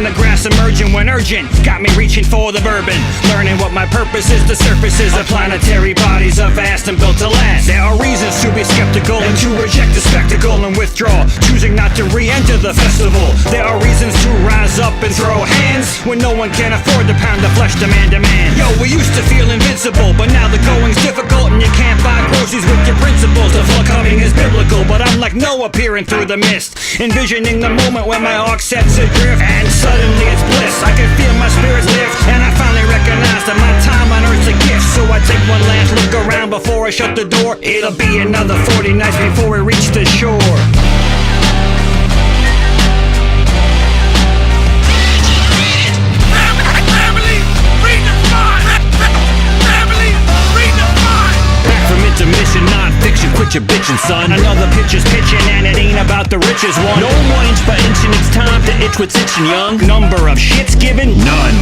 from the grass emerging when urgent got me reaching for the bourbon. Learning what my purpose is, the surfaces of planetary bodies are vast and built to last. There are reasons to be skeptical and to reject the spectacle and withdraw, choosing not to re-enter the festival. There are reasons to rise up and throw hands when no one can afford to pound the flesh to man. Yo, we used to feel invincible, but now the going's difficult and you can't buy groceries with your principles. The flood coming is biblical, but I'm like Noah peering through the mist, envisioning the moment when my ark sets adrift, and suddenly it's bliss. I can feel my spirits lift, and I finally recognize that my time on earth's a gift. So I take one last look around before I shut the door. It'll be another 40 nights before we reach the shore. Intermission, non-fiction, quit your bitchin', son. Another picture's pitching and it ain't about the richest one. No more inch by inching, it's time to itch what's itching, young. Number of shits given? None.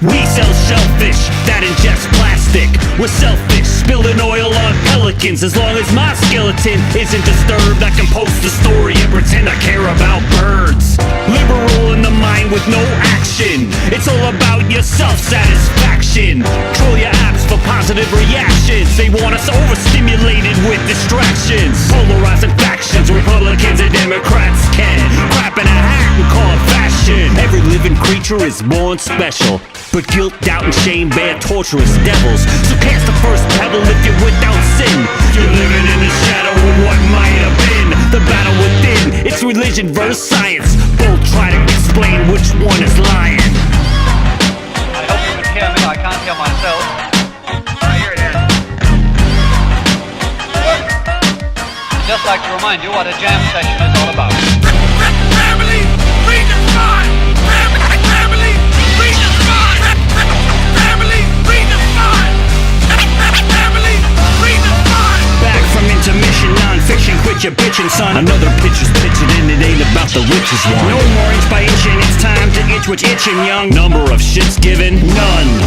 We sell shellfish that ingest plastic. We're selfish, spilling oil on pelicans. As long as my skeleton isn't disturbed, I can post a story and pretend I care about birds. Liberal in the mind with no action. It's all about your self-satisfaction. Control your apps for positive reactions. They want us overstimulated with distractions. Polarizing factions, Republicans and Democrats can crap in a hat and call it fashion. Every living creature is born special, but guilt, doubt, and shame bear torturous devils. So cast the first pebble if you're without sin. You're living in the shadow of what might have been. The battle within, it's religion versus science. Both try to explain which one is lying. I hope you can hear me, I can't hear myself. Here it is. I'd just like to remind you what a jam session is all about. Family, read the sign! Family, read the sign! Family, read the sign! Family, read the sign! Back from intermission, non-fiction, quit your bitchin', son. Another picture's pitching and it ain't about the richest one. No more inch by inching, it's time to itch what's itching, young. Number of shits given? None.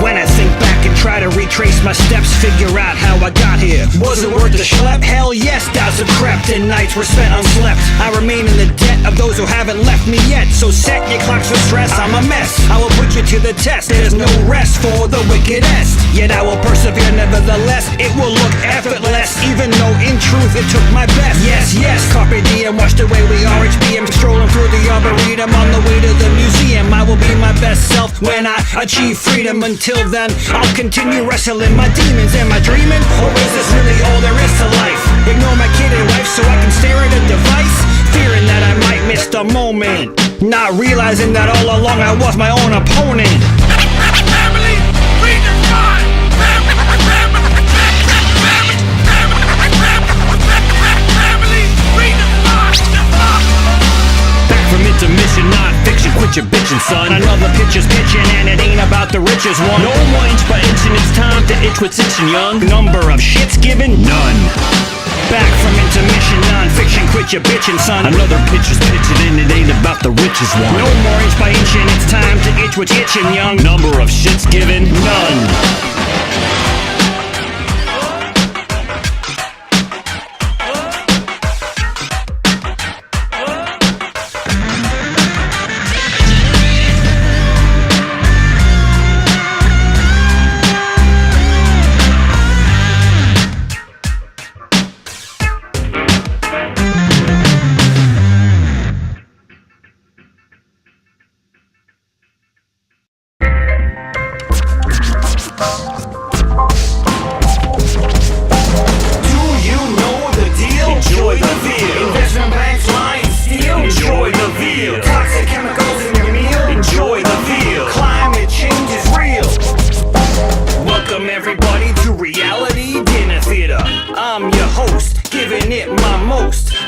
When I think back and try to retrace my steps, figure out how I got here. Was it worth the schlep? Hell yes, doubts have crept and nights were spent unslept. I remain in the debt of those who haven't left me yet. So set your clocks for stress, I'm a mess. I will put you to the test, there's no rest for the wickedest. Yet I will persevere nevertheless, it will look effortless, even though in truth it took my best. Yes, yes, carpe diem, watch the way we RHBM, strolling through the arboretum on the way to the museum. I will be my best self when I achieve freedom. Until then, I'll continue wrestling my demons. Am I dreaming? Or is this really all there is to life? Ignore my kid and wife so I can stare at a device, fearing that I might miss the moment, not realizing that all along I was my own opponent. Family, read the sign! Family, read the sign! Back from intermission, non-fiction, quit your bitchin', son. Another picture's pitching and it ain't about the richest one. No more inch by inching, it's time to itch what's itching, young. Number of shits given? None. Back from intermission, non-fiction, quit your bitchin', son. Another picture's pitching and it ain't about the richest one. No more inch by inching, it's time to itch what's itching, young. Number of shits given? None.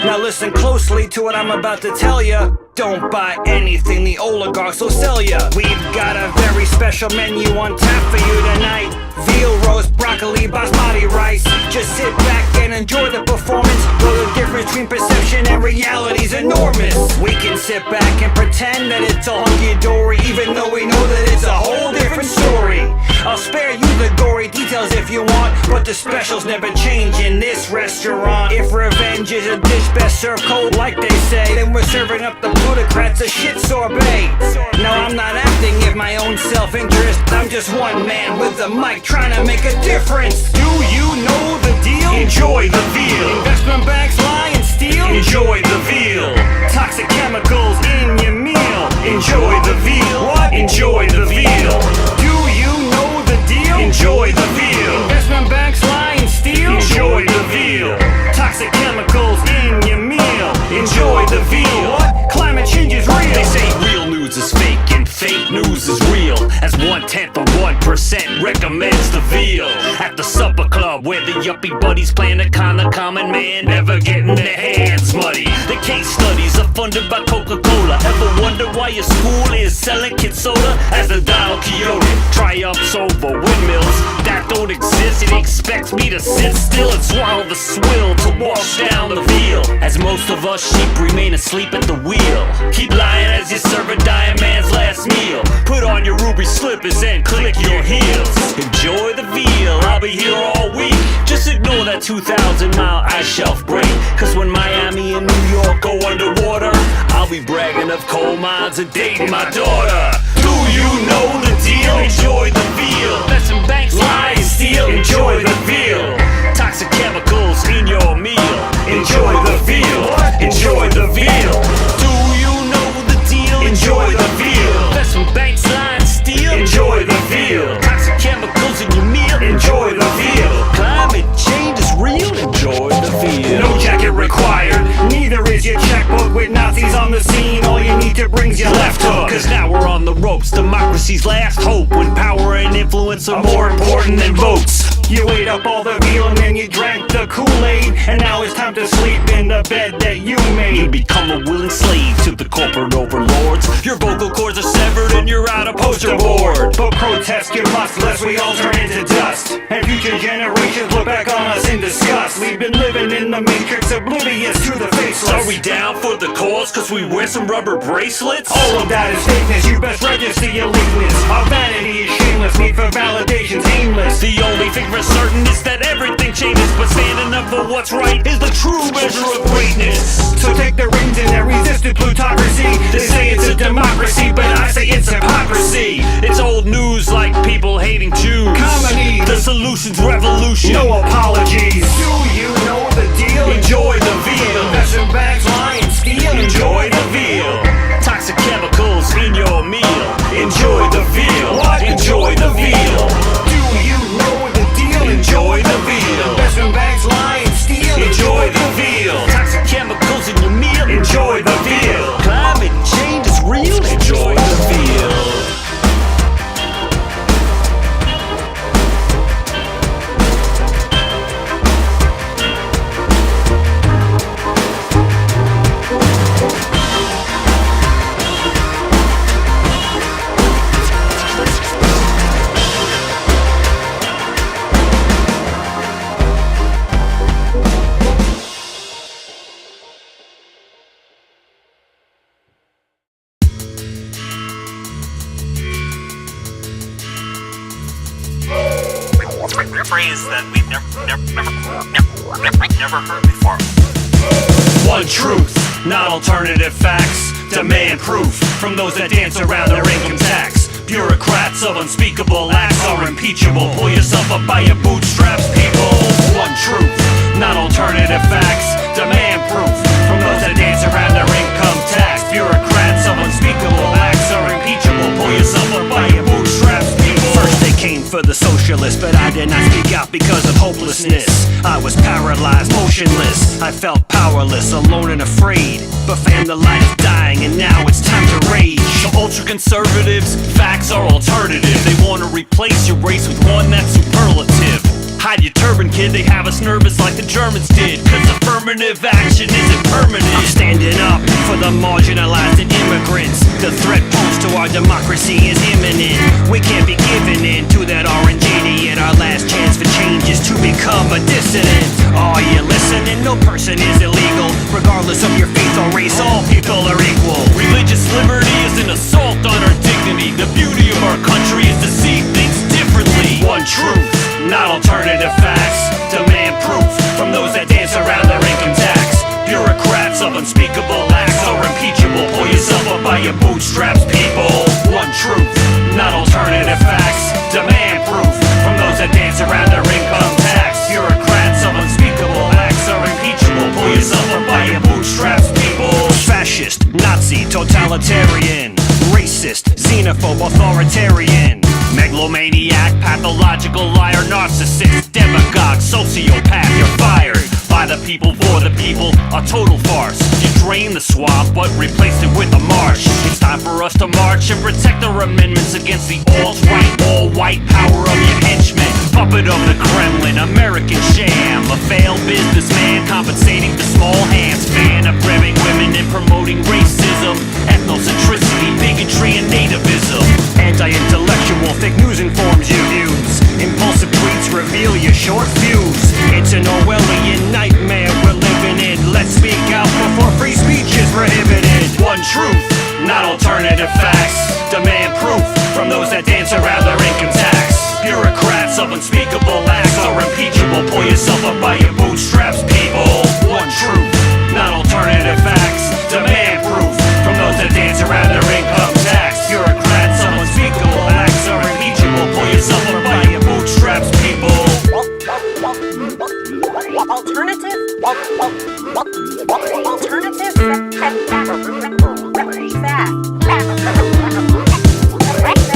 Now listen closely to what I'm about to tell ya. Don't buy anything the oligarchs will sell ya. We've got a very special menu on tap for you tonight. Veal roast, broccoli, basmati rice. Just sit back and enjoy the performance. Though the difference between perception and reality's enormous. We can sit back and pretend that it's all hunky-dory, even though we know that it's a whole different story. I'll spare you the gory details if you want, but the specials never change in this restaurant. If revenge is a dish best served cold, like they say, then we're serving up the plutocrats a shit sorbet. Now I'm not acting in my own self-interest. I'm just one man with a mic trying to make a difference. Do you know the deal? Enjoy the veal. Investment banks lie and steal. Enjoy the veal. Toxic chemicals in your meal. Enjoy the veal. What? Enjoy the veal. Do you know the deal? Enjoy the veal. Investment banks lie and steal. Enjoy the veal. Toxic chemicals in your meal. Enjoy the veal. What? Climate change is real. They say real news is fake and fake news is real, as 1/10 of 1% recommends the veal. At the supper club where the yuppie buddies playing the kind of common man, never getting their hands muddy. The case studies are funded by Coca-Cola. Ever wonder why your school is selling kid soda as the Don Quixote triumphs over windmills that don't exist? It expects me to sit still and swallow the swill to wash down the veal, as most of us sheep remain asleep at the wheel. Keep lying as you serve a dying man's last meal. Put on your ruby slippers and click your heels. Enjoy the veal, I'll be here all week. Just ignore that 2,000-mile ice shelf break, cause when Miami and New York go underwater, I'll be bragging of coal mines and dating my daughter. Do you know the deal? Enjoy the veal. Investment banks lie and steal. Enjoy the veal. Toxic chemicals in your meal. Enjoy the veal. Enjoy the veal. Do you know the deal? Enjoy the veal. Investment banks lie and steal. Enjoy the veal. Toxic chemicals in your meal. Enjoy the veal. Climate change is real. Enjoy the veal. No jacket required, neither is your checkbook. With Nazis on the scene, all you need to bring's your left hook. Cause now we're on the ropes, democracy's last hope, when power and influence are more important than votes. You ate up all the veal and then you drank the Kool-Aid, and now it's time to sleep in the bed that you You made. become a willing slave to the corporate overlords. Your vocal cords are severed and you're out of poster board. But protest you must, lest we all turn into dust, and future generations look back on us in disgust. We've been living in the matrix, oblivious to the faceless. Are we down for the cause cause we wear some rubber bracelets? All of that is fakeness, you best register your leakness. Our vanity is shameless, need for validation's aimless. The only thing for certain is that everything changes, but standing up for what's right is the true measure of greatness. So take the reins in and resist the plutocracy. They say it's a democracy, but I say it's hypocrisy. It's old news like people hating Jews. Comedy. The solution's revolution. No apologies. Do you know the deal? Enjoy the veal. Investment banks lie and steal. Enjoy the veal. Toxic chemicals in your meal. Enjoy the veal. What? Enjoy the veal. Do you know the deal? Enjoy the veal. Investment banks lie and steal. Enjoy the veal. Toxic chemicals in your meal. Enjoy the veal. Climate change is real. Enjoy the veal. Phrase that we've never heard before. One truth, not alternative facts. Demand proof from those that dance around their income tax. Bureaucrats of unspeakable acts are impeachable. Pull yourself up by your bootstraps, people. One truth, not alternative facts. Demand proof from those that dance around their income tax. Bureaucrats of unspeakable acts are impeachable. Pull yourself up by your bootstraps, people. First they came for the socialists, but I did not speak out because of hopelessness. I was paralyzed, motionless. I felt powerless, alone and afraid. But fam, the light is dying and now it's time to rage. So ultra-conservatives, facts are alternative. They want to replace your race with one that's superlative. Hide your turban, kid, they have us nervous like the Germans did. Cause affirmative action is imperative. permanent. I'm standing up for the marginalized and immigrants. The threat posed to our democracy is imminent. We can't be giving in to that orange idiot. Our last chance for change is to become a dissident. Are you listening? No person is illegal. Regardless of your faith or race, all people are equal. Religious liberty is an assault on our dignity. The beauty of our country is to see things differently. One truth, not alternative facts. Demand proof from those that dance around their income tax. Bureaucrats of unspeakable acts are impeachable. Pull yourself up by your bootstraps, people. One truth, not alternative facts. Demand proof from those that dance around their income tax. Bureaucrats of unspeakable acts are impeachable. Pull yourself up by your bootstraps, people. Fascist, Nazi, totalitarian, racist, xenophobe, authoritarian, megalomaniac, pathological liar, narcissist, demagogue, sociopath. You're fired. By the people, for the people, a total farce. You drain the swamp, but replace it with a marsh. It's time for us to march and protect our amendments against the alt-right, all-white power of your henchmen. Puppet of the Kremlin, American sham. A failed businessman compensating for small hands. Fan of grabbing women and promoting racism, ethnocentricity, bigotry, and nativism. Anti-intellectual, fake news informs your views. Impulsive tweets reveal your short fuse. It's an Orwellian nightmare we're living in. Let's speak out before free speech is prohibited. One truth, not alternative facts. Demand proof from those that dance around their income tax. Bureaucrats of unspeakable acts are impeachable. Pull yourself up by your bootstraps, people. One truth, not alternative facts. Demand proof from those that dance around their income tax. Bureaucrats of unspeakable acts are impeachable. Pull yourself up by your bootstraps, people. Alternative?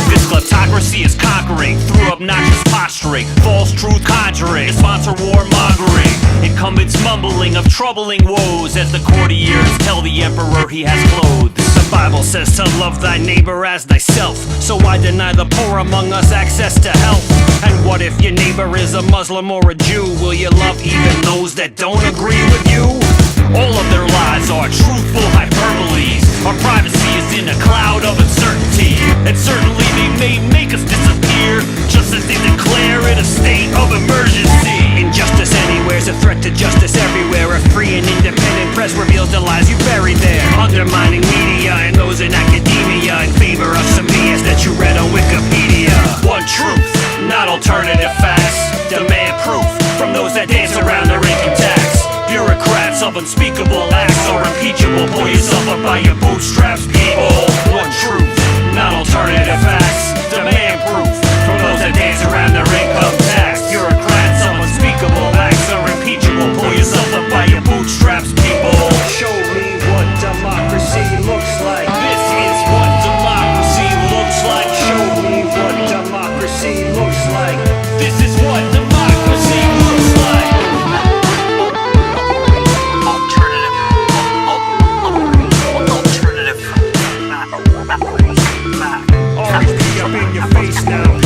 This kleptocracy is conquering through obnoxious posturing, false truth conjuring, and sponsor warmongering. Incumbents mumbling of troubling woes as the courtiers tell the emperor he has clothes. The Bible says to love thy neighbor as thyself. So why deny the poor among us access to health? And what if your neighbor is a Muslim or a Jew? Will you love even those that don't agree with you? All of their lies are truthful hyperboles. Our privacy is in a cloud of uncertainty, and certainly they may make us disappear, just as they declare it a state of emergency. Injustice anywhere's a threat to justice everywhere. A free and independent press reveals the lies you buried there. Undermining media and those in academia in favor of some BS that you read on Wikipedia. One truth, not alternative facts. Demand proof from those that dance around their income tax. Bureaucrats of unspeakable acts are impeachable. Pull yourself up by your bootstraps, people. One truth, not alternative facts. Demand proof from those that dance around their income tax. Bureaucrats of unspeakable acts are impeachable. Pull yourself up by your bootstraps, people. Show me what democracy looks like. This is what democracy looks like. Show me what democracy looks like. This is what democracy looks like. Always be up in your face now.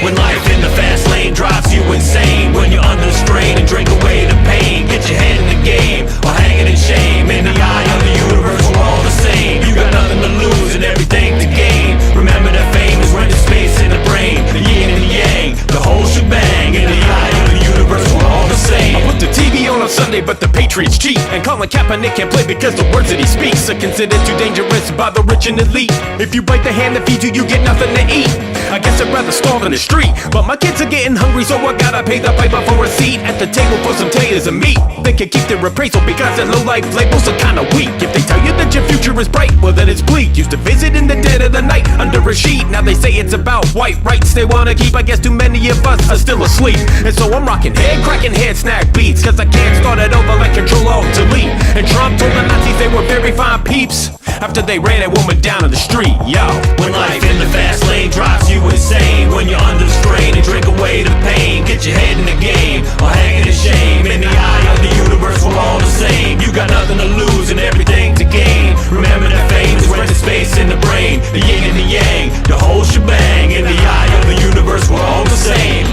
When life in the fast lane drives you insane, when you're under strain and drink away the pain, get your head in the game or hang it in shame. In the eye of the universe, we're all the same. You got nothing to lose and everything to gain. Remember that fame is rented space in the brain. The yin and the yang, the whole shebang. In the eye of the universe, we're all the same. I put the TV on Sunday, but the Patriots cheat. And Colin Kaepernick can't play because the words that he speaks are considered too dangerous by the rich and elite. If you bite the hand that feeds you, you get nothing to eat. I guess I'd rather rather starve in the street. But my kids are getting hungry, so I gotta pay the piper for a seat at the table for some taters and meat. They can keep their appraisal because their low-life labels are kinda weak. If they tell you that your future is bright, well then it's bleak. Used to visit in the dead of the night under a sheet. Now they say it's about white rights they wanna keep. I guess too many of us are still asleep. And so I'm rocking head-cracking head-snack beats, cause I can't start it over like Control-Alt-Delete. And Trump told the Nazis they were very fine peeps after they ran that woman down in the street. Yo, when life in the fast lane drives you insane, when you're under the strain and drink away the pain, get your head in the game or hanging in shame. In the eye of the universe, we're all the same. You got nothing to lose and everything to gain. Remember that fame is rented space in the brain, the yin and the yang, the whole shebang. In the eye of the universe, we're all the same.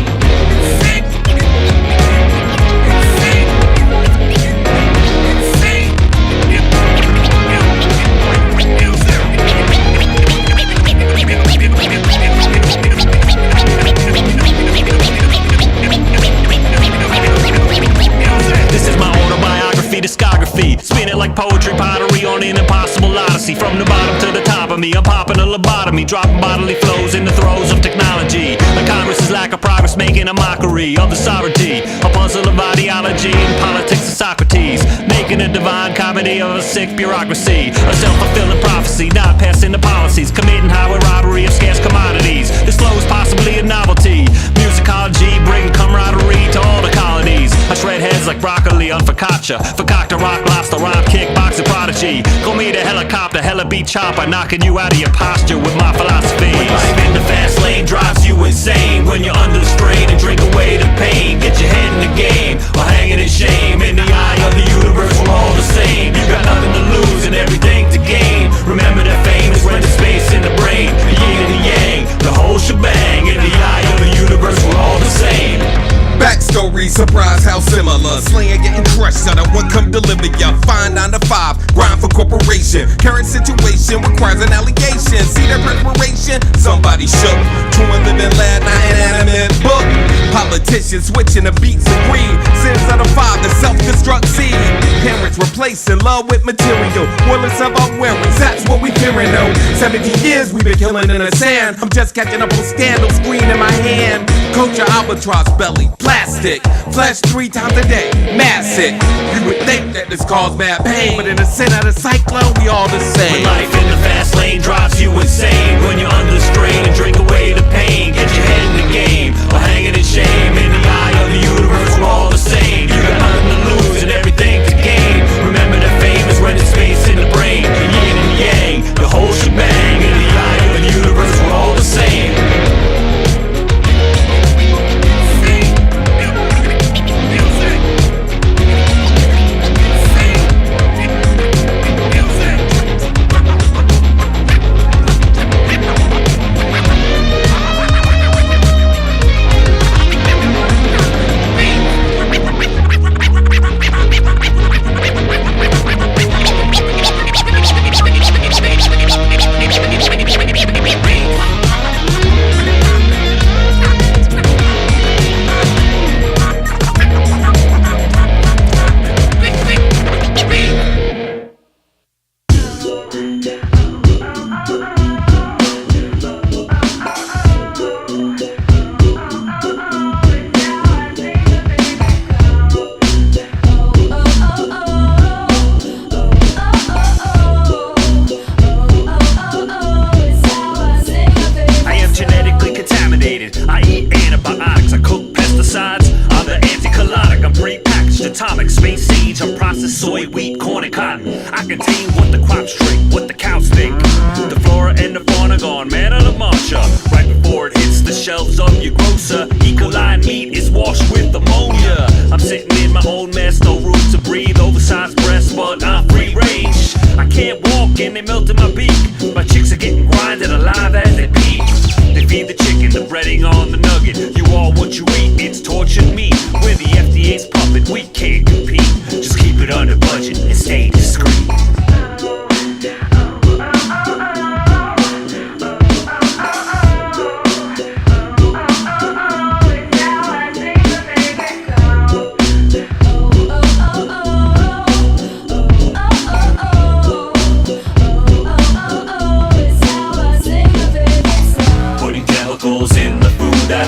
Discography, spin it like poetry, pottery on an impossible odyssey. From the bottom to the top of me, I'm popping a lobotomy, dropping bodily flows in the throes of technology. The Congress's lack of progress making a mockery of the sovereignty, a puzzle of ideology and politics of Socrates, making a divine comedy of a sick bureaucracy, a self-fulfilling prophecy, not passing the policies, committing highway robbery of scarce commodities. This flow is possibly a novelty, musicology, bringing camaraderie to all the colonies. I shred heads like broccoli on focaccia, fakakta, rock, lobster, rhyme, kickboxing prodigy. Call me the helicopter, hella beat chopper, knocking you out of your posture with my philosophy. When life in the fast lane drives you insane, when you're under the strain and drink away the pain, get your head in the game or hanging in shame. In the eye of the universe, we're all the same. You got nothing to lose and everything to gain. Remember that fame is rented space in the brain, the yin and the yang, the whole shebang. In the eye of the universe, we're all the same. Backstory, surprise how similar. Slaying getting crushed, so that one come deliver ya. Fine 9 to 5, grind for corporation. Current situation requires an allegation. See their preparation? Somebody shook. True and living lad, not inanimate book. Politicians switching the beats of greed. Sins of the father, self-destruct seed. Parents replacing love with material. Willers of our wearing, that's what we fearing though. 70 years we've been killing in the sand. I'm just catching up on scandal, screen in my hand. Culture albatross belly. Plastic, flesh 3 times a day, massive. You would think that this caused bad pain, but in the center of the cyclone, we all the same. When life in the fast lane drives you insane, when you're under the strain and drink away the pain, get your head in the game or hanging in shame. In the eye of the universe, we're all the same. You got nothing to lose and everything to gain. Remember that fame is rented space in the brain, the yin and the yang, the whole shebang. In the eye of the universe, we're all the same. Atomic space seeds, I'm processed soy, wheat, corn, and cotton. I contain what the crops drink, what the cows think. The flora and the fauna gone man of the marcher. Right before it hits the shelves of your grocer, E. coli meat is washed with ammonia. I'm sitting in my own mess, no room to breathe. Oversized breasts, but I'm free range. I can't walk and they melt in my beak. My chicks are getting grinded alive as they peak. They feed the chicken, the breading on the nugget. You are what you eat, it's tortured meat. We're the FDA's puppet, we can't compete. Just keep it under budget and stay discreet. Putting chemicals in the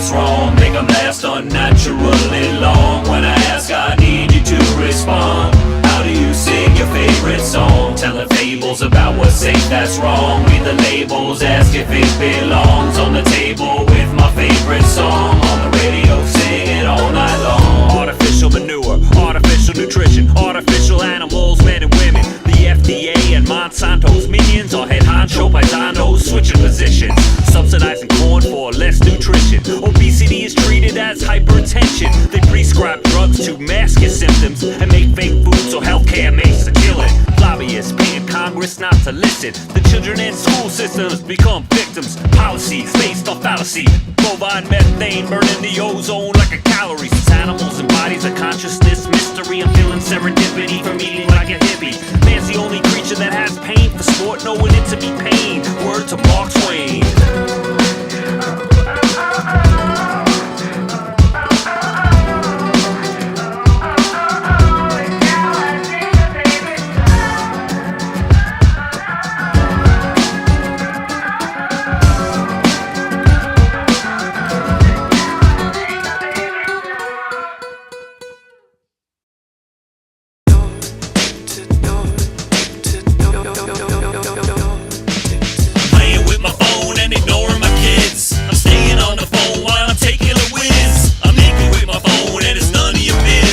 that's wrong. Make them last unnaturally long. When I ask, I need you to respond. How do you sing your favorite song? Telling fables about what's safe, that's wrong. Read the labels, ask if it belongs on the table with my favorite song. On the radio, sing it all night long. Artificial manure, artificial nutrition, artificial animals, men and women. The FDA and Monsanto's minions are head honcho paisanos switching positions, subsidizing corn for less nutrition. Obesity is treated as hypertension. They prescribe drugs to mask your symptoms and make fake food so healthcare makes a killing. Lobbyists paying Congress not to listen. The children in school systems become victims. Policies based on fallacy. Bovine methane burning the ozone like a calorie. Since animals and bodies of consciousness mystery, I'm feeling serendipity from eating like a hippie. Man's the only creature that has pain for sport, knowing it to be pain. Word to Mark Twain.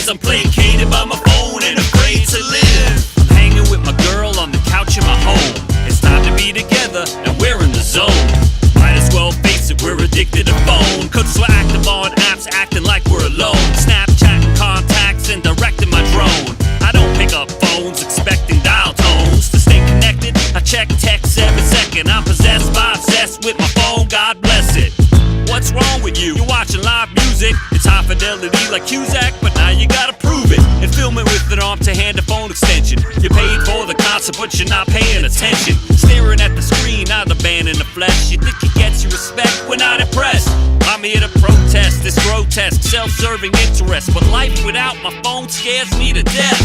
I'm placated by my phone and afraid to live. I'm hanging with my girl on the couch in my home. It's time to be together and we're in the zone. Might as well face it, we're addicted to phone. Cause we're active on apps, acting like we're alone. Snapchatting contacts and directing my drone. I don't pick up phones expecting dial tones. To stay connected, I check texts every second. I'm possessed by obsessed with my phone, God bless it. What's wrong with you? You're watching live music. It's high fidelity like Cusack, but now you gotta prove it. And film it with an arm-to-hand phone extension. You paid for the concert, but you're not paying attention. Staring at the screen, not the band in the flesh. You think it gets you respect, we're not impressed. I'm here to protest this grotesque, self-serving interest. But life without my phone scares me to death.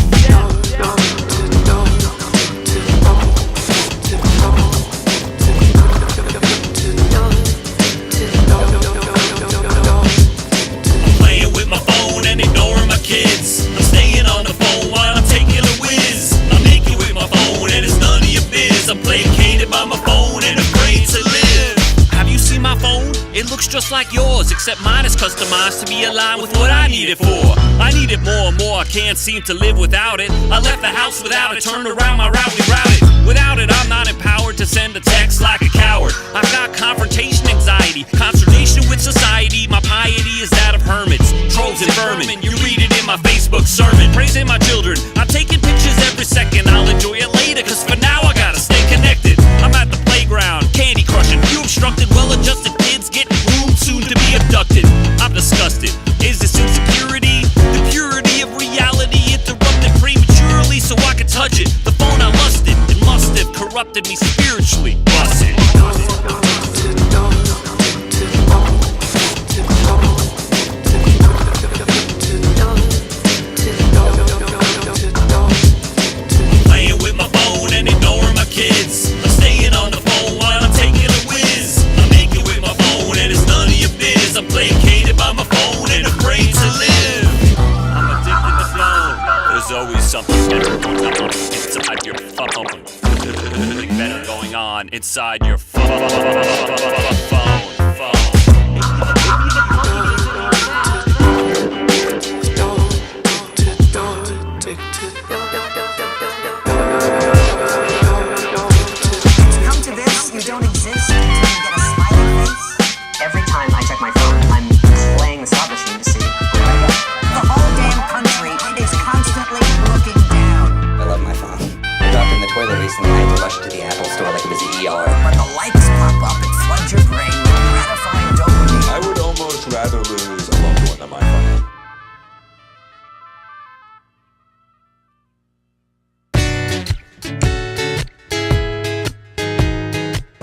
Kids, I'm staying on the phone while I'm taking a whiz. I'm naked with my phone and it's none of your biz. I'm placated by my phone and afraid to live. Have you seen my phone? It looks just like yours, except mine is customized to be aligned with what I need it for. I need it more and more, I can't seem to live without it. I left the house without it, turned around my route, we routed. Without it, I'm not empowered to send a text like a coward. I've got confrontation anxiety, consternation with society. My piety is that of hermits, trolls and vermin. You read it in my Facebook sermon, praising my children. I'm taking pictures every second, I'll enjoy it later, cause for now I gotta stay connected. I'm at the playground, candy crushing. You obstructed, well-adjusted kids getting groomed, soon to be abducted. I'm disgusted. Is this insecurity? The purity of reality interrupted prematurely so I could touch it. The phone I lusted, it must have corrupted me spiritually. Bust it. Playing with my phone and ignoring my kids. I'm staying on the phone while I'm taking a whiz. I'm naked with my phone and it's none of your biz. I'm placated by my phone and afraid to live. I'm addicted to phone. There's always something better going on inside your phone. Something better going on inside your phone.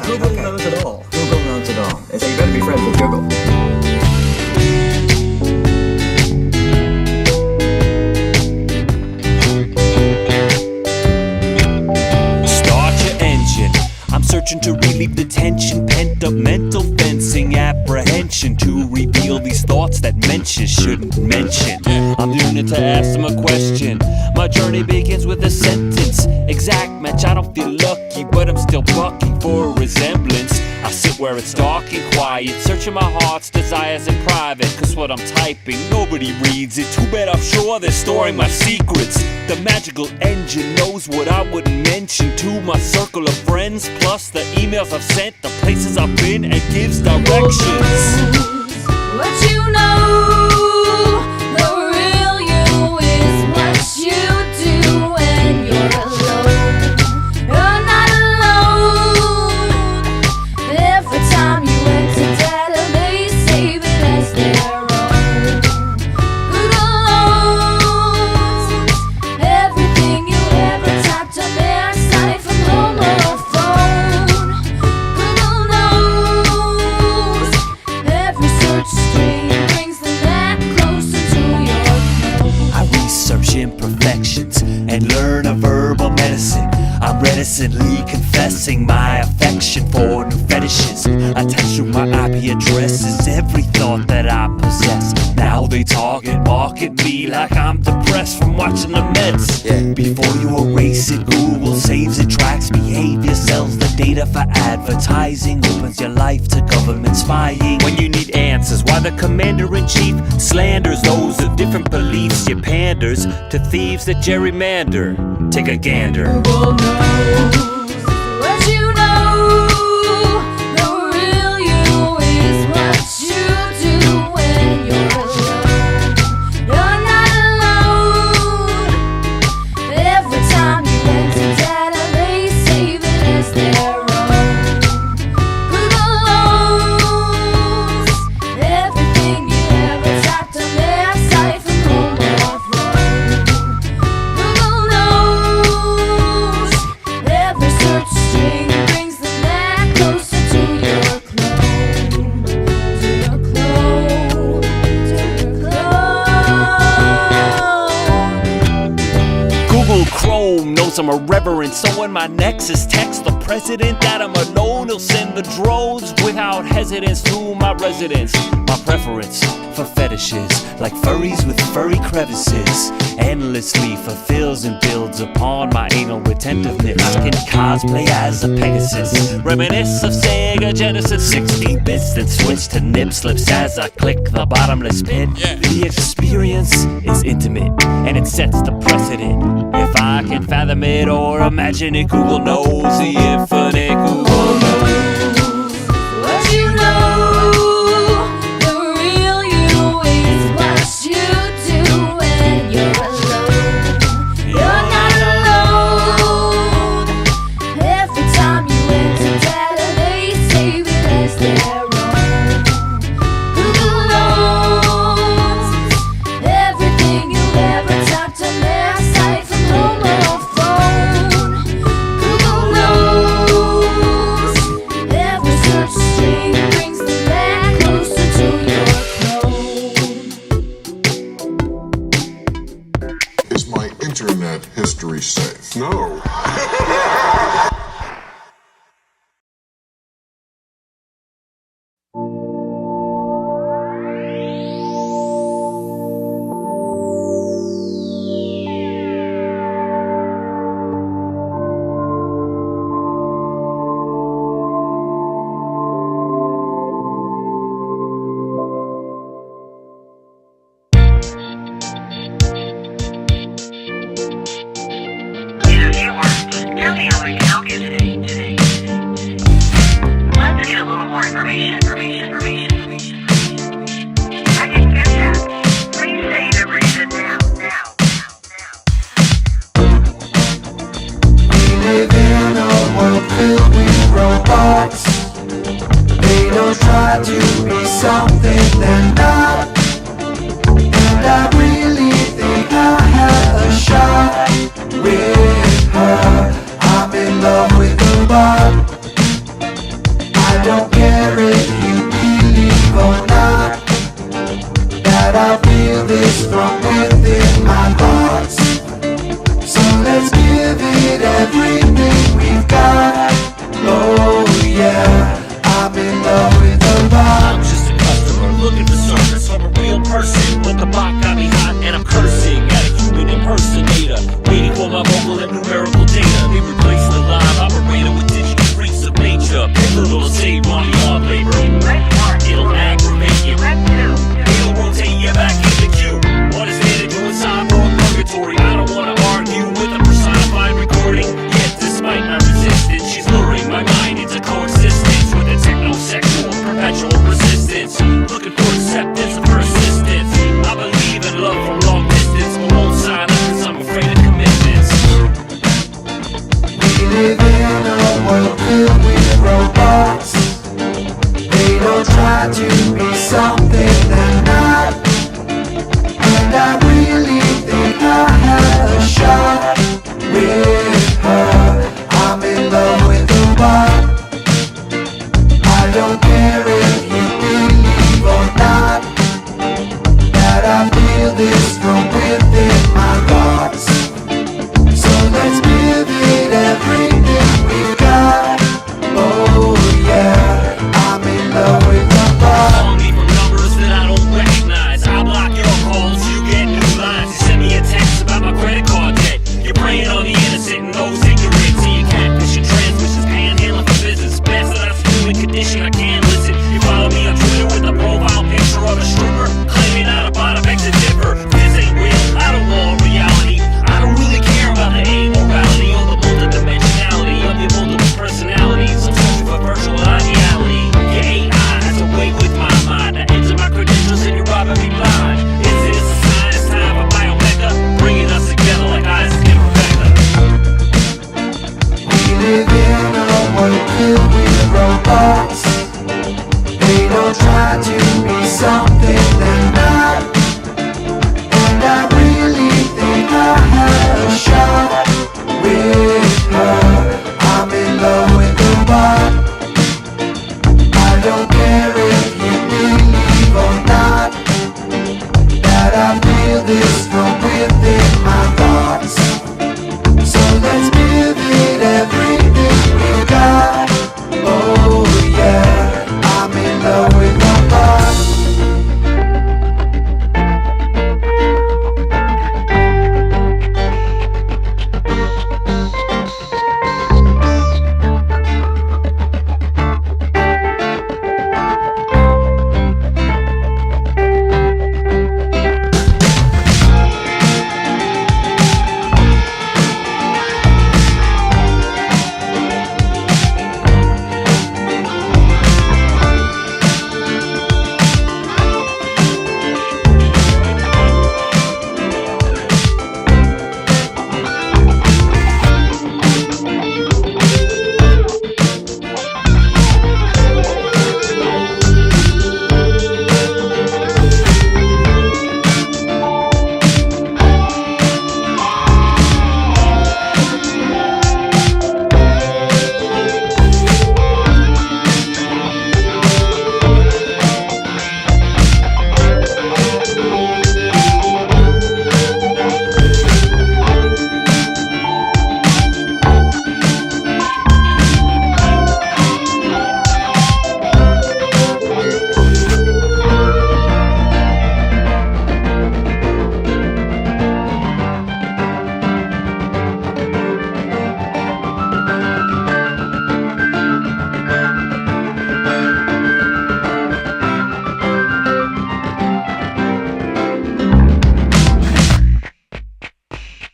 Google knows it all. Google knows it all. So you better be friends with Google. Start your engine. I'm searching to relieve the tension, pent up mental fencing, apprehension to reveal Google these thoughts that mention shouldn't mention. I'm yearning to ask them a question. My journey begins with a sentence. Exact match, I don't feel lucky, but I'm still bucking for a resemblance. I sit where it's dark and quiet, searching my heart's desires in private. Cause what I'm typing, nobody reads it. Too bad I'm sure they're storing my secrets. The magical engine knows what I wouldn't mention to my circle of friends. Plus the emails I've sent, the places I've been, and gives directions. What you know, the real you is what you do when you're alone. You're not alone. Every time you enter data, they save it as their own. Google knows everything you ever typed on their site from home or phone. Google knows every search string brings them that closer to your phone. I research imperfections and learn a verbal medicine. I'm reticently confessing my affection for new fetishes. Attached to my IP address is every thought that I possess. Now they target market me like I'm depressed from watching the Mets. Before you erase it, Google saves it, tracks behavior, sells the data for advertising, opens your life to government spying. When you need answers, why the commander-in-chief slanders those of different beliefs, you panders to thieves that gerrymander. Take a gander. Google knows what you know. The real you is what you do when you're alone. You're not alone. Every time you enter data, they save it as their own. Google knows everything you ever typed on their site from home or phone. Google knows every search string brings them that closer to your clone. To your clone. To your clone. Google Chrome knows I'm irreverent, so in my Nexus text the president that I'm alone. He'll send the drones without hesitance to my residence. My preference for fetishes, like furries with furry crevices, endlessly fulfills and builds upon my anal retentiveness. I can cosplay as a Pegasus, reminisce of Sega Genesis 16 bits, then switch to nip slips as I click the bottomless pit. The experience is intimate, and it sets the precedent. If I can fathom it or imagine it, Google knows the infinite. Google knows What you know, the real you is what you do when you're alone. You're not alone. Every time you enter data, they save it as their own. Google knows everything you ever typed on their site from home or phone. Google knows every search string brings them back closer to your clone. Is my internet history safe? No. Tell me how I can help you today. Let's get a little more information. I didn't get that. Please say the reason now. We live in a world filled with robots. They don't try to be something they're not. And I really think I have a shot with her. I'm in love with the bot. I don't care if you believe or not, that I feel this from within my thoughts. So let's give it everything we've got. Oh yeah, I'm in love with the bot. I'm just a customer looking for some something than not. And I really think I had a shot with her. I'm in love with the one. I don't care if you believe or not, that I feel this from within my thoughts. So let's give it everything we've got. Oh yeah, I'm in love with the thought. Call me from numbers that I don't recognize. I block your calls, you get new lines. You send me a text about my credit card debt. You're preying on the innocent and those ignorant. See your catfish, your transmissions, panhandling for business. Best that I'm still in condition, I can't listen. You follow me on Twitter with a profile picture of a stripper, claiming out a bottom exit dipper. This ain't real, I don't want reality. I don't really care about the amorality or the multidimensionality of your multiple personalities. I'm searching for virtual ideality. Your AI has a way with my mind. I enter my credentials and you're robbing me blind. Is this a sign it's time for Biomega, bringing us together like Isaac and Rebecca? We live in a world filled with robots. They don't try to be something they're not. And I really think I had a shot with her. I'm in love with the one. I don't care if you believe or not, that I feel this from within my thoughts. So let's give it everything we've got. Oh yeah, I'm in love with the thought.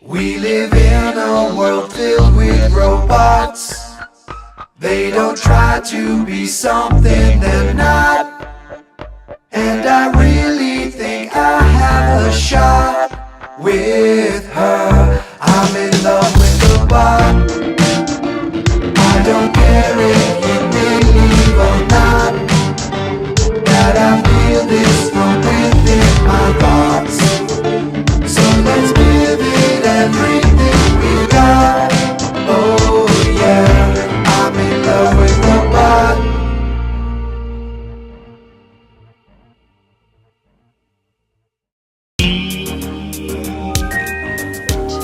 We live in a world filled with robots. They don't try to be something they're not. And I really think I have a shot with her. I'm in love with the one. I don't care if you believe or not, that I feel this from within my thoughts. So let's give it everything we got. Oh yeah, I'm in love with the one.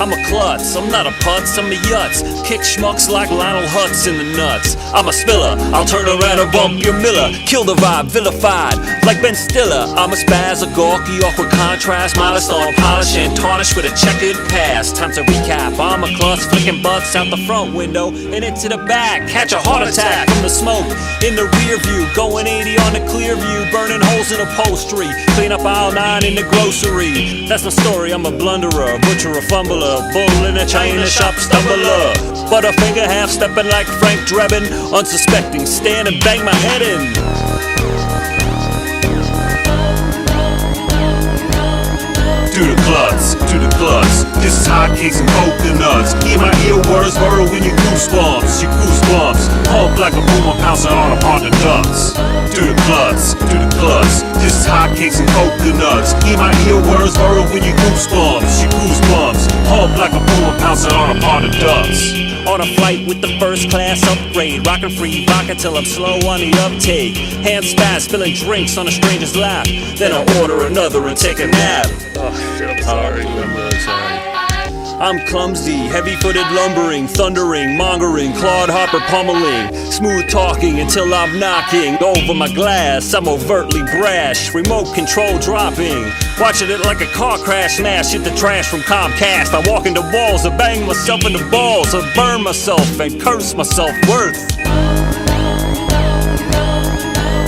I'm a klutz, I'm not a putz, I'm a yutz. Kick schmucks like Lionel Hutz in the nuts. I'm a spiller, I'll turn around and bump your Miller. Kill the vibe, vilified, like Ben Stiller. I'm a spaz, a gawky, awkward contrast. Modest on polish and tarnish with a checkered past. Time to recap, I'm a klutz, flicking butts out the front window and into the back. Catch a heart attack from the smoke in the rear view. Going 80 on the clear view, burning holes in upholstery. Clean up aisle 9 in the grocery. That's my story, I'm a blunderer, butcher, a fumbler. Bull in a china shop stumbler. Butterfinger half stepping like Frank Drebin. Unsuspecting, stand and bang my head in. Do the klutz, do the klutz, This is hotcakes and coconuts. Hear my earworms burrow in your goosebumps. Your goosebumps. Hump like a boomer pouncing on a pond of ducks. Do the klutz, do the klutz. This is hotcakes and coconuts. Hear my earworms burrow in your goosebumps. Your goosebumps. Hump like a boomer pouncing on a pond of ducks. On a flight with the first class upgrade, rockin' free vodka till I'm slow on the uptake. Hand spaz, spilling drinks on a stranger's lap. Then I order another and take a nap. Oh shit, I'm sorry. I'm clumsy, heavy-footed lumbering, thundering, mongering, clodhopper pummeling, smooth talking until I'm knocking over my glass. I'm overtly brash, remote control dropping, watching it like a car crash smash. Hit the trash from Comcast. I walk into walls, I bang myself in the balls, I burn myself and curse my self-worth.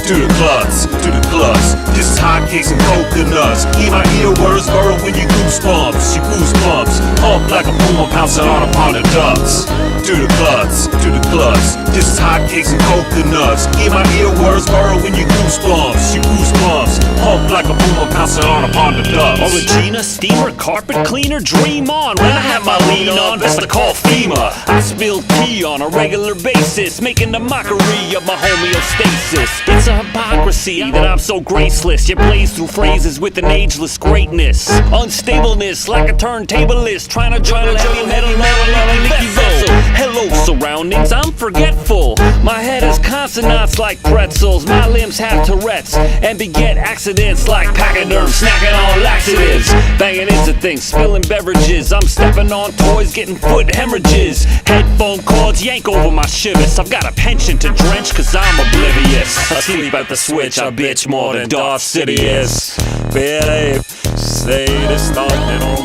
Do the klutz, do the klutz. This is hotcakes and coconuts. Hear my earworms burrow in your goosebumps. Your goosebumps. Hump like a boomer pouncing on a pond of ducks. Do the klutz, do the klutz. This is hotcakes and coconuts. Hear my earworms burrow in your goosebumps. Your goosebumps. Hump like a boomer pouncing on a pond of ducks. Or Regina, steamer, carpet cleaner, dream on. When I have my lean on, best to call FEMA. I spill tea on a regular basis, making a mockery of my homeostasis. It's a hypocrisy that I'm so graceless, yet blaze through phrases with an ageless greatness. Unstableness like a turntablist, trying to juggle heavy metal on a leaky vessel. Hello surroundings, I'm forgetful. My head has consonants like pretzels. My limbs have Tourette's and beget accidents like pachyderm, snacking on laxatives, banging into things, spilling beverages. I'm stepping on toys, getting foot hemorrhages. Headphone cords yank over my shivers. I've got a penchant to drench cause I'm oblivious. Asleep at the switch, I bitch more than Darth Sidious. Behave, say the start that don't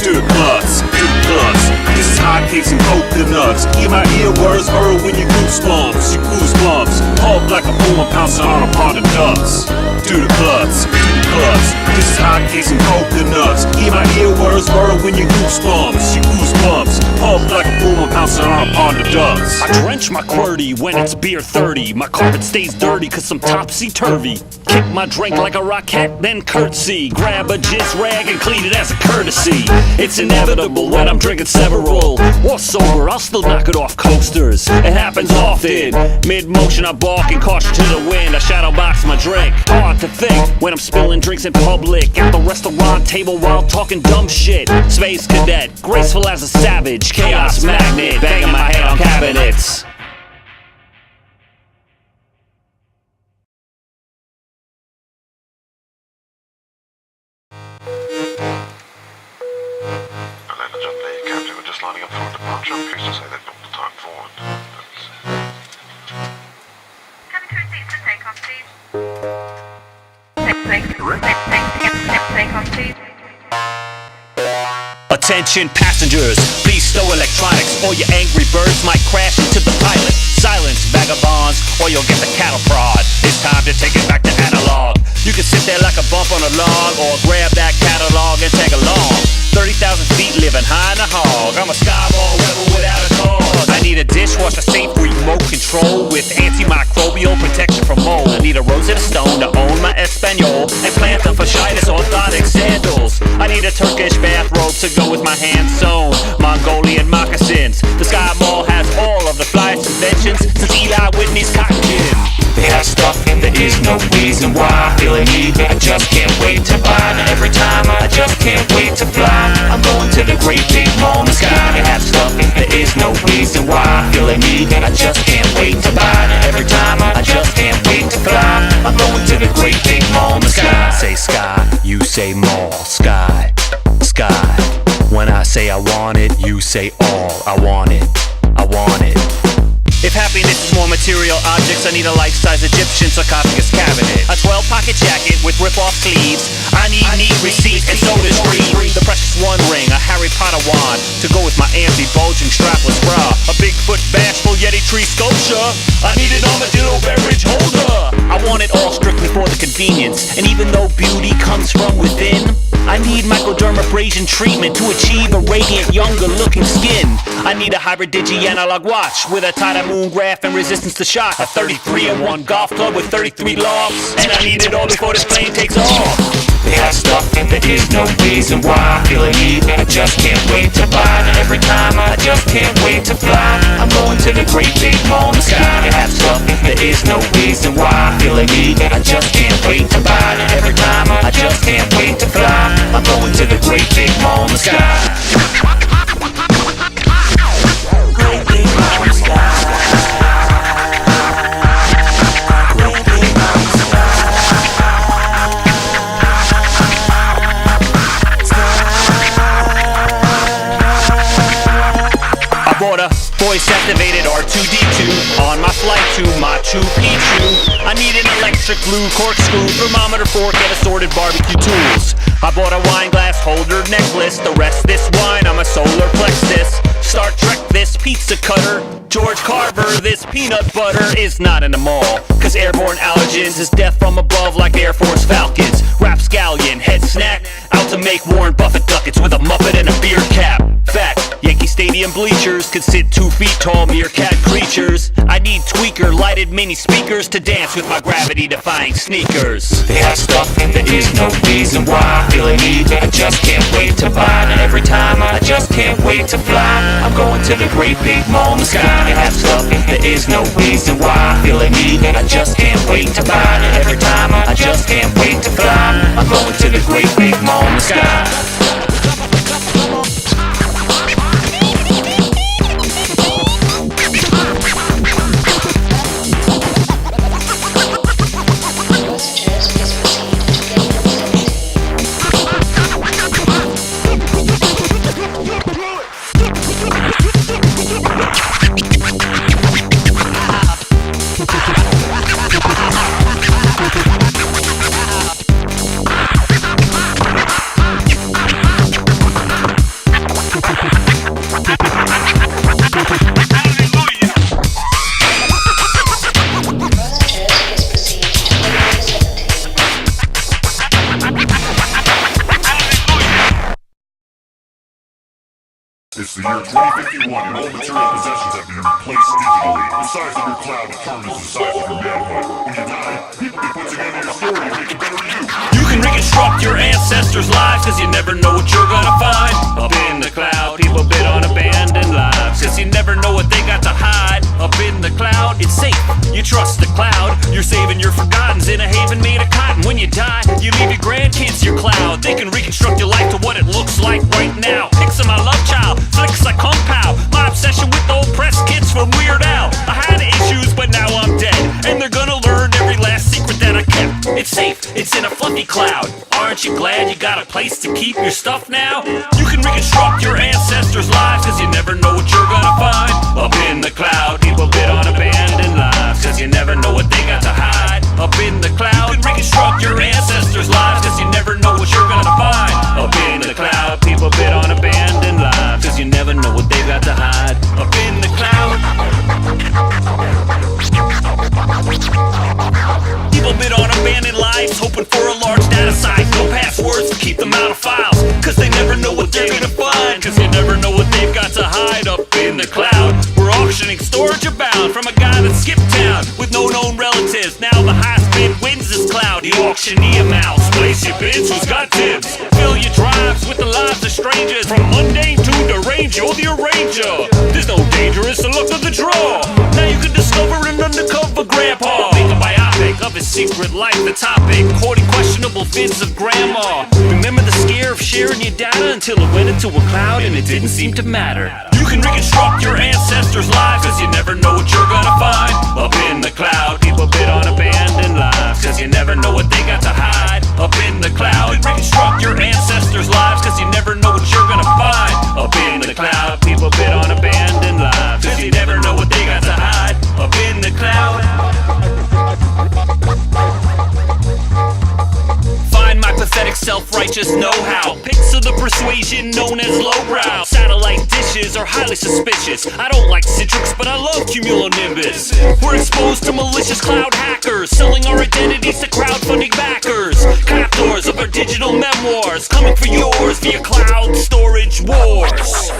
do the klutz, do the klutz. This is hotcakes and coconuts. Hear my earworms burrow in your goosebumps. Your goosebumps. Hump like a boomer pouncing on a pond of ducks. Do the klutz, do the klutz. This is hotcakes and coconuts. Hear my earworms burrow in your goosebumps. Your goosebumps. Hump like a boomer pouncing on a pond of ducks. I drench my QWERTY when it's beer 30. My carpet stays dirty cause I'm topsy-turvy. Kick my drink like a rocket, then curtsy. Grab a jizz rag and clean it as a courtesy. It's inevitable when I'm drinking several. Or sober, I'll still knock it off coasters. It happens often. Mid-motion I balk and caution to the wind. I shadow box my drink. Hard to think when I'm spilling drinks in public at the restaurant table while talking dumb shit. Space cadet, graceful as a savage. Chaos magnet, banging my head on cabinets. Lining up for departure. I'm pleased to say they've booked the time forward. Cabin crew seats for takeoff, please. Takeoff, please. Attention passengers, please stow electronics or your angry birds might crash into the pilot. Silence vagabonds or you'll get the cattle prod. It's time to take it back to analog. You can sit there like a bump on a log or grab that catalog and tag along. 30,000 feet living high in the hog. I'm a skyball rebel without a cause. I need a dishwasher safe remote control with antimicrobial protection from mold. I need a Rosetta Stone to own my Espanol and plant the fasciitis orthotic sandals. I need a Turkish bathrobe to go with my hand sewn Mongolian moccasins. The Sky Mall has all of the flyest inventions since Eli Whitney's cotton gin. They have stuff and there is no reason why I feel a need I just can't wait to buy. And every time I just can't wait to fly. I'm going to the great big mall in the sky. They have stuff and there is no reason why I feel a need I just can't wait to buy. And every time I just can't wait to fly. I'm going to the great big mall in the sky. Say sky, you say mall. Sky, sky. When I say I want it, you say all. I want it, I want it. If happiness is more material objects, I need a life-size Egyptian sarcophagus cabinet. A 12-pocket jacket with rip-off sleeves. I need neat receipts and soda stream. The precious one ring, a Harry Potter wand to go with my anti-bulging strapless bra. A Bigfoot bashful Yeti tree sculpture. I need an armadillo beverage holder. I want it all strictly for the convenience. And even though beauty comes from within, I need microdermabrasion treatment to achieve a radiant, younger-looking skin. I need a hybrid digi-analog watch with a tighter moon graph and resistance to shock. A 33-in-1 golf club with 33 lofts. And I need it all before this plane takes off. They have stuff and there is no reason why I feel a need, I just can't wait to buy. And every time I just can't wait to fly. I'm going to the great big mall in the sky. They have stuff and there is no reason why I feel a need, I just can't wait to buy. And every time I just can't wait to fly. I'm going to the great big mall in the sky. Great big mall in the sky. Bought a voice-activated R2-D2 on my flight to Machu Picchu. I need an electric glue, corkscrew, thermometer, fork, and assorted barbecue tools. I bought a wine glass holder necklace. The rest this wine, I'm a solar plexus. Star Trek this pizza cutter. George Carver this peanut butter is not in the mall, cause airborne allergens is death from above like Air Force Falcons. Rapscallion, Headsnack, out to make Warren Buffett ducats with a Muppet and a beard cap. Fact, Yankee Stadium bleachers could sit 2 feet tall meerkat creatures. I need tweaker lighted mini speakers to dance with my gravity-defying sneakers. They have stuff and there is no reason why I feel a need, I just can't wait to buy. And every time I just can't wait to fly. I'm going to the great big mall in the sky. They have stuff and there is no reason why I feel a need, I just can't wait to buy. And every time I just can't wait to fly. I'm going to the great big mall in the sky. It's the year 2051 and all material possessions have been replaced digitally. The size of your cloud determines the size of your manhood. When you die, people can put together your story and make a better you. You can reconstruct your ancestors' lives, cause you never know what you're gonna find. Up in the cloud, people bid on abandoned lives, cause you never know what they got to hide. Up in the cloud, it's safe, you trust the cloud. You're saving your forgottens in a haven made of cotton. When you die, you leave your grandkids your cloud. They can reconstruct your life to what it looks like right now. Pics of my love child, flicks like Kung Pao. My obsession with old press kits from Weird Al. I had issues, but now I'm dead, and they're gonna learn every last secret that I kept. It's safe, it's in a fluffy cloud. Aren't you glad you got a place to keep your stuff now? You can reconstruct your ancestors' lives, cause you never know what you're gonna find. Up in the cloud, people bid on abandoned lives, cause you never know what they got to hide. Up in the cloud, you can reconstruct your ancestors' lives, cause you never know what you're gonna find. Up in the cloud, people bid on abandoned lives, cause you never know what they got to hide. Up in the cloud, people bid on abandoned lives, hoping for a large data size. No passwords to keep them out of files, cause they never know what they're gonna find. Cause you never know what they've got to hide. Up in the cloud, we're auctioning storage abound from a guy that skipped town with no known relatives. Now the highest bid wins this cloud. The auctioneer mouse, place your bids, who's got tips? Fill your drives with the lives of strangers. From mundane to deranged, you're the arranger. There's no danger, it's the luck of the draw. Now you can discover an undercover grandpa. Make a biopic of his secret life, the topic, quoting questionable vids of grandma. Remember the scare of sharing your data until it went into a cloud and it didn't seem to matter. You can reconstruct your ancestors' lives, cause you never know what you're gonna find. Up in the cloud, people bid on abandoned lives, cause you never know what they got to hide. Up in the cloud, reconstruct your ancestors' lives, cause you never know what you're gonna find. Up in the cloud, people bid on abandoned lives, cause you never know what they got to hide. Up in the cloud. Find my pathetic self-righteous know-how. Pics of the persuasion known as lowbrow. Satellite dishes are highly suspicious. I don't like Citrix, but I love cumulonimbus. We're exposed to malicious cloud hackers, selling our identities to crowdfunding backers. Captors of our digital memoirs, coming for yours via cloud storage wars.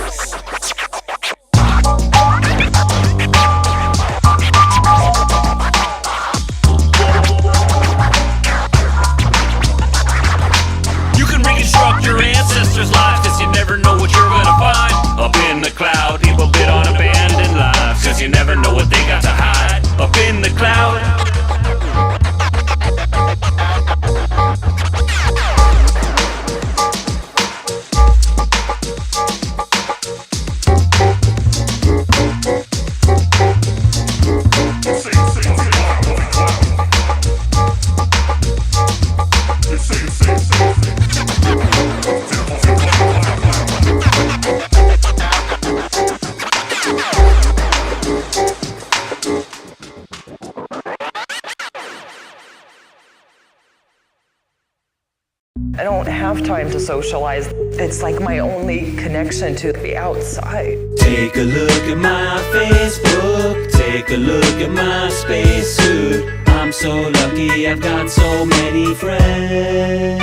I don't have time to socialize. It's like my only connection to the outside. Take a look at my Facebook. Take a look at my spacesuit. I'm so lucky I've got so many friends.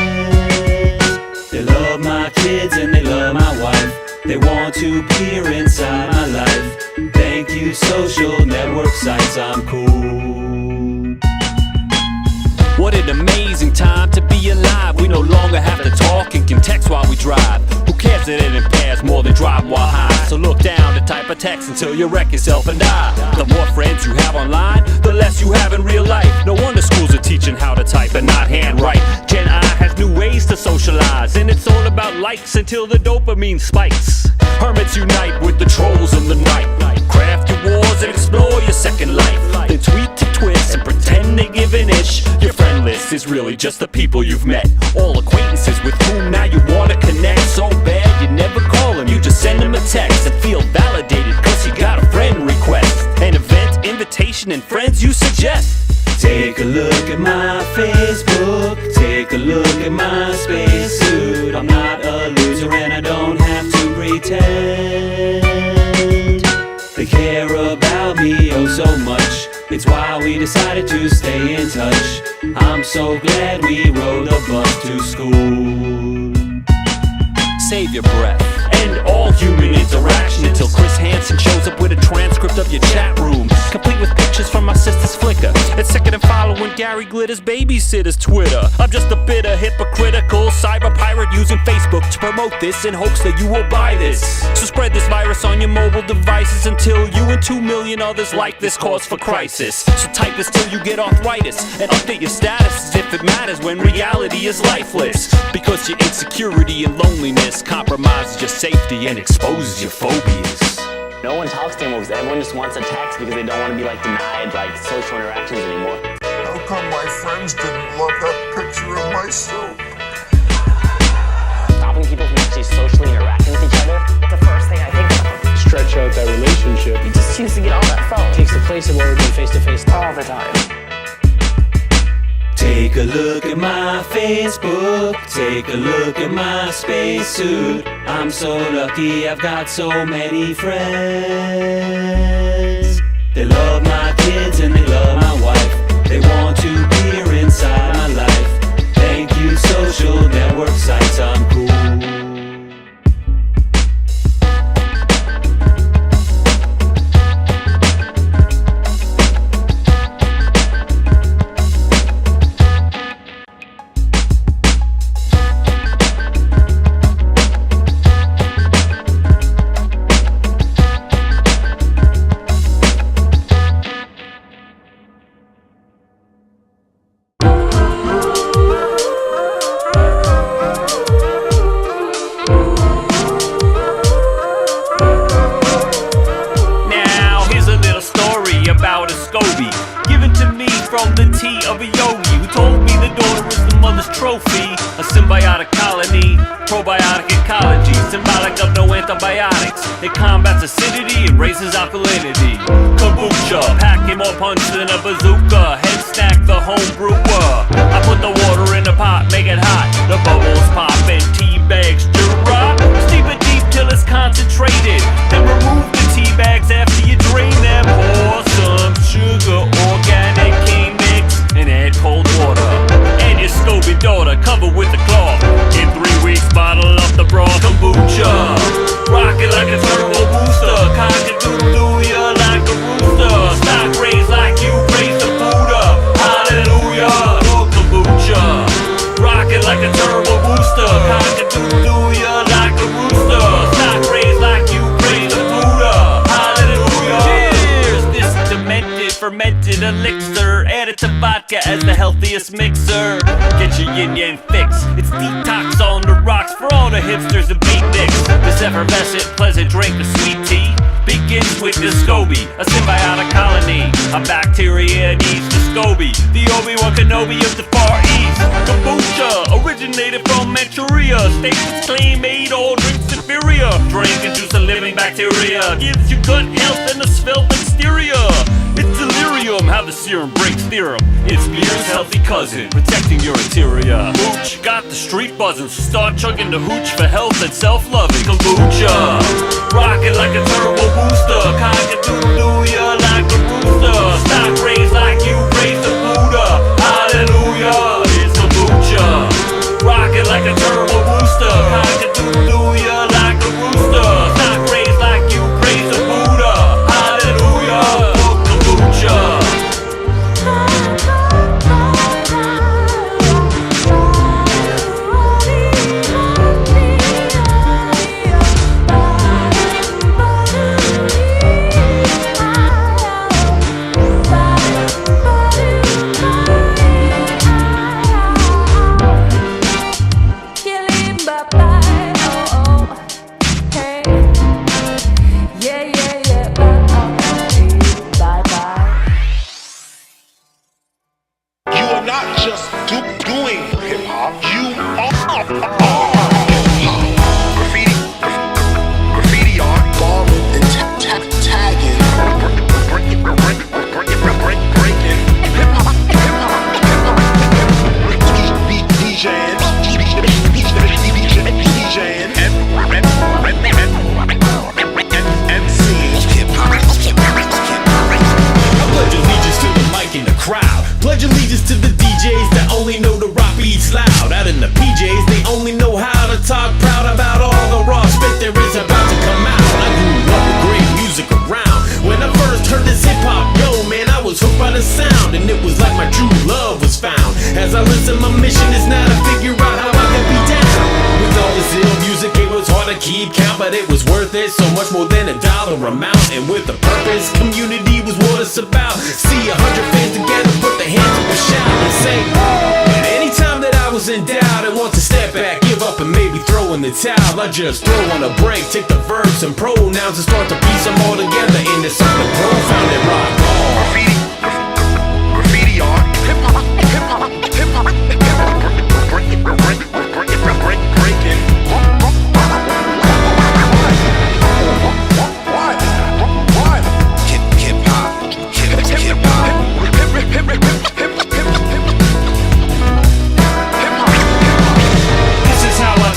They love my kids and they love my wife. They want to peer inside my life. Thank you, social network sites, I'm cool. What an amazing time to be alive. We no longer have to talk and can text while we drive. Who cares that it impairs more than drive while high? So look down to type a text until you wreck yourself and die. The more friends you have online, the less you have in real life. No wonder schools are teaching how to type and not handwrite. Gen I has new ways to socialize, and it's all about likes until the dopamine spikes. Hermits unite with the trolls in the night. Craft your wars and explore your second life. Then tweet to twist and pretend they give an inch. Your friend list is really just the people you've met. All acquaintances with whom now you wanna connect. So bad you never call them, you just send them a text and feel validated cause you got a friend request. An event, invitation, and friends you suggest. Take a look at my Facebook. Take a look at my spacesuit. I'm not a loser and I don't have to pretend. They care about me oh so much. It's why we decided to stay in touch. I'm so glad we rode the bus to school. Save your breath. End all human interaction until Chris Hansen shows up with a transcript of your chat room, complete with pictures from my sister's Flickr. It's second and following Gary Glitter's babysitter's Twitter. I'm just a bitter, hypocritical cyber pirate using Facebook to promote this in hopes that you will buy this. So spread this virus on your mobile devices until you and 2 million others like this cause for crisis. So type this till you get arthritis and update your status as if it matters when reality is lifeless. Because your insecurity and loneliness compromises your safety and exposes your phobias. No one talks to him because everyone just wants a text because they don't want to be like denied like social interactions anymore. How come my friends didn't love that picture of myself? Stopping people from actually socially interacting with each other. The first thing I think of. Stretch out that relationship. You just choose to get on that phone. Takes the place of what we're doing face to face all the time. Take a look at my Facebook. Take a look at my spacesuit. I'm so lucky I've got so many friends. They love my kids and they love my wife. They want to peer inside my life. Thank you, social network sites, I'm cool. A symbiotic colony, probiotic ecology, symbolic of no antibiotics. It combats acidity and raises alkalinity. Kombucha, packing more punch than a bazooka. Headsnack, the home brewer. I put the water in the pot, make it hot. The bubbles pop and tea bags drop. Steep it deep till it's concentrated. Then remove the tea bags after you drain them. Pour some sugar, organic cane mix, and add cold water. And your SCOBY daughter covered with the cloth. In 3 weeks, bottle up the broth. Kombucha, rock it like a turbo booster. Cock-a-doodle-doo ya like a rooster. Stock raise like you raise the Buddha. Hallelujah, oh kombucha, rock it like a turbo booster. Cock-a-doodle-doo ya like a rooster. Stock raise like you raise the Buddha. Hallelujah. Cheers, this demented fermented elixir. Add it to vodka as the healthiest mixer. Get your yin-yang fix. It's detox on the rocks for all the hipsters and beatniks. This effervescent, pleasant drink of sweet tea begins with the SCOBY, a symbiotic colony. A bacteria needs the SCOBY, the Obi-Wan Kenobi of the Far East. Kombucha, originated from Manchuria. States its claim made all drinks inferior. Drink induce a living bacteria. Gives you gut health and a svelte exterior. It's delirium. them how the serum breaks theorem. It's beer's healthy cousin, protecting your interior. Hooch got the street buzzing, so start chugging the hooch for health and self-loving. Kombucha, rocking like a turbo booster, cock-a-doodle ya like a rooster. Stock raised like you raised the Buddha. Hallelujah, it's kombucha, rocking like a turbo booster, cock-a-doodle ya like a rooster. Stock raised like you raised the Buddha. Hallelujah, kombucha. Pledge allegiance to the DJs that only know the rock beats loud. Out in the PJs, they only know how to talk proud about all the raw spit there is about to come out. I grew up with great music around. When I first heard this hip hop, yo man, I was hooked by the sound, and it was like my true love was found. As I listen, my mission is now to figure out how I can be down. With all this ill music, it was hard to keep count, but it was worth it, so much more than $1 amount. And with a purpose, community was what it's about. See 100 fans together, put their hands up and shout and say, and anytime that I was in doubt and want to step back, give up and maybe throw in the towel, I just throw on a break, take the verbs and pronouns and start to piece them all together into something profound and rock on. Graffiti art, hip hop, hip hop, hip hop, hip hop, breaking,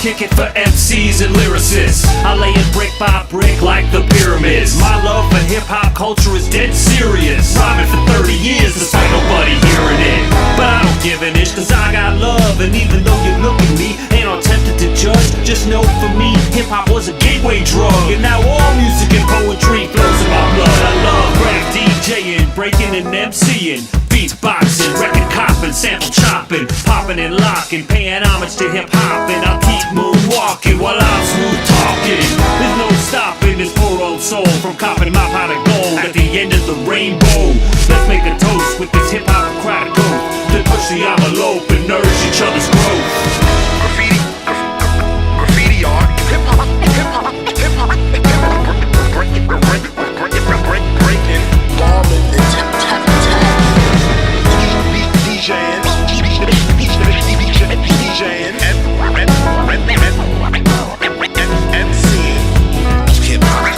kick it for MCs and lyricists. I lay it brick by brick like the pyramids. My love for hip-hop culture is dead serious. Rhyming for 30 years despite nobody hearing it. But I don't give an inch cause I got love. And even though you look at me, ain't all tempted to judge. Just know for me, hip-hop was a gateway drug. And now all music and poetry flows in my blood. I love rap DJing, breaking and MCing, beatboxing, record copping, sample chopping, popping and locking, paying homage to hip-hop. And I'll keep moonwalking while I'm smooth talking. There's no stopping this poor old soul from copping my pot of gold at the end of the rainbow. Let's make a toast with this hip-hop-cratic oath to push the envelope and nourish each other's growth. Graffiti art, hip-hop, hip-hop, hip-hop, hip-hop, breaking, bombing and tagging, DJing, and seeing hip-hop.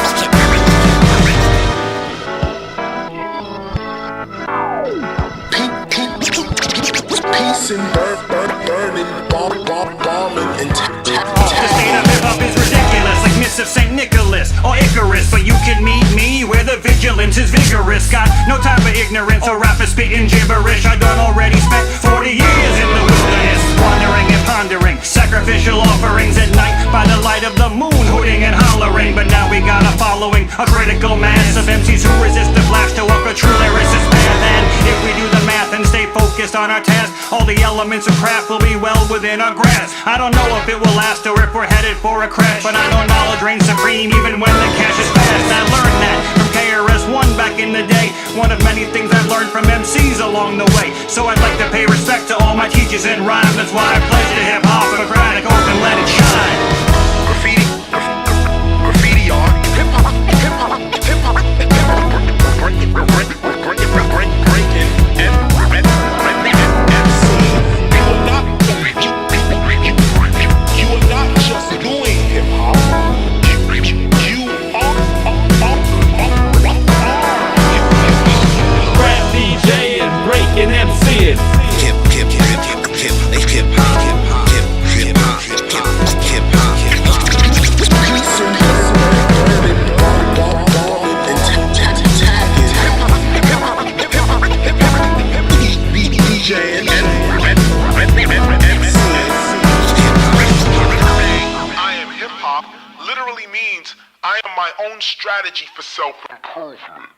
Peace and burning, bombing and the state of hip-hop is ridiculous, like Miss of St. Nicholas or Icarus. But you can meet me where the vigilance is vigorous. Got no time for ignorance or rappers spitting gibberish. I done already spent 40 years in the wilderness, wandering and pondering sacrificial offerings at night by the light of the moon, hooting and hollering. But now we got a following, a critical mass of MCs who resist the flash to walk a true lyricist path. And if we do the math and stay focused on our task, all the elements of craft will be well within our grasp. I don't know if it will last or if we're headed for a crash, but I know knowledge reigns supreme even when the cash is fast. I learned that from KRS-One back in the day, one of many things I've learned from MCs along the way. So I'd like to pay respect to all my teachers in rhyme. That's why I pledge to hip-hop, Socratic, open, let it shine. Graffiti art, hip-hop, hip-hop, hip-hop, hip-hop, breaking, and seeing. You are not just doing hip-hop. You are rap DJ. my own strategy for self-improvement.